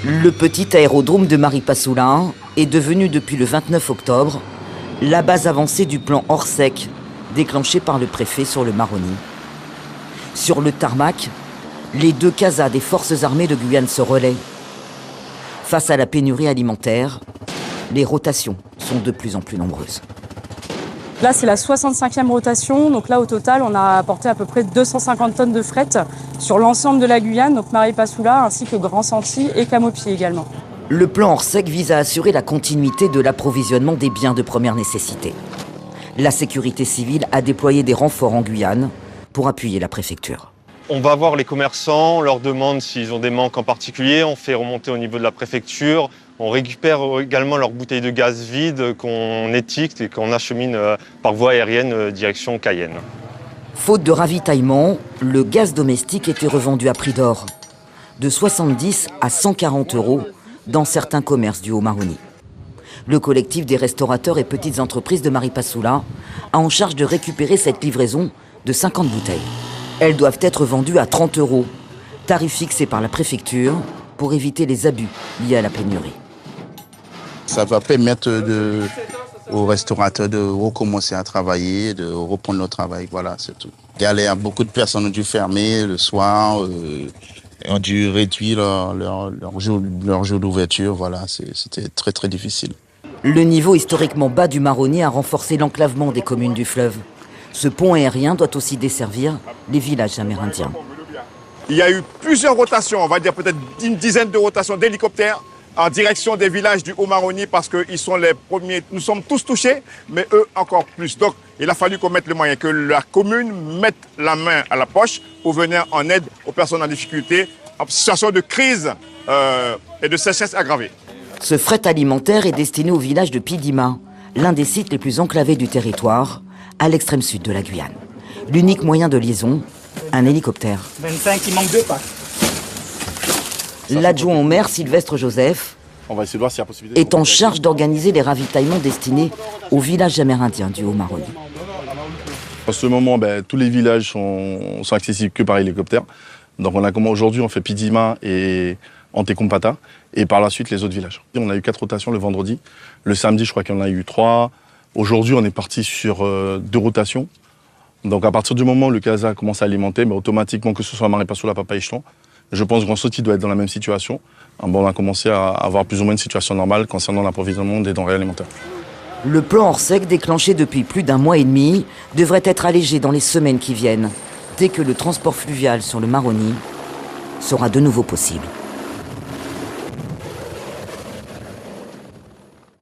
Le petit aérodrome de Maripasoula est devenu depuis le 29 octobre la base avancée du plan Orsec déclenché par le préfet sur le Maroni. Sur le tarmac, les 2 casas des forces armées de Guyane se relaient. Face à la pénurie alimentaire, les rotations sont de plus en plus nombreuses. Là, c'est la 65e rotation. Donc là, au total, on a apporté à peu près 250 tonnes de fret sur l'ensemble de la Guyane, donc Maripasoula, ainsi que Grand Santi et Camopi également. Le plan Orsec vise à assurer la continuité de l'approvisionnement des biens de première nécessité. La sécurité civile a déployé des renforts en Guyane pour appuyer la préfecture. On va voir les commerçants, on leur demande s'ils ont des manques en particulier, on fait remonter au niveau de la préfecture, on récupère également leurs bouteilles de gaz vides qu'on étiquette et qu'on achemine par voie aérienne direction Cayenne. Faute de ravitaillement, le gaz domestique était revendu à prix d'or, de 70 à 140 € dans certains commerces du Haut-Maroni. Le collectif des restaurateurs et petites entreprises de Maripasoula a en charge de récupérer cette livraison de 50 bouteilles. Elles doivent être vendues à 30 €, tarif fixé par la préfecture pour éviter les abus liés à la pénurie. Ça va permettre aux restaurateurs de recommencer à travailler, de reprendre leur travail, voilà, c'est tout. Beaucoup de personnes ont dû fermer le soir, ont dû réduire leur jour d'ouverture, voilà, c'était très très difficile. Le niveau historiquement bas du Maroni a renforcé l'enclavement des communes du fleuve. Ce pont aérien doit aussi desservir les villages amérindiens. Il y a eu plusieurs rotations, on va dire peut-être une dizaine de rotations d'hélicoptères en direction des villages du Haut-Maroni parce qu'ils sont les premiers. Nous sommes tous touchés, mais eux encore plus. Donc il a fallu qu'on mette les moyens, que la commune mette la main à la poche pour venir en aide aux personnes en difficulté, en situation de crise et de sécheresse aggravée. Ce fret alimentaire est destiné au village de Pidima, l'un des sites les plus enclavés du territoire, à l'extrême sud de la Guyane. L'unique moyen de liaison, un hélicoptère. 25, il manque 2 packs. L'adjoint au maire, Sylvestre Joseph, est en charge d'organiser les ravitaillements destinés aux villages amérindiens du Haut-Maroni. En ce moment, tous les villages sont accessibles que par hélicoptère. Donc aujourd'hui, on fait Pidima et Antekompata, et par la suite les autres villages. On a eu 4 rotations le vendredi. Le samedi, je crois qu'il y en a eu 3. Aujourd'hui, on est parti sur 2 rotations. Donc à partir du moment où le CASA commence à alimenter, automatiquement, que ce soit Maripasoula, Papa-Ichton, je pense que Grand Santi doit être dans la même situation. On a commencé à avoir plus ou moins une situation normale concernant l'approvisionnement des denrées alimentaires. Le plan Orsec, déclenché depuis plus d'1 mois et demi, devrait être allégé dans les semaines qui viennent, dès que le transport fluvial sur le Maroni sera de nouveau possible.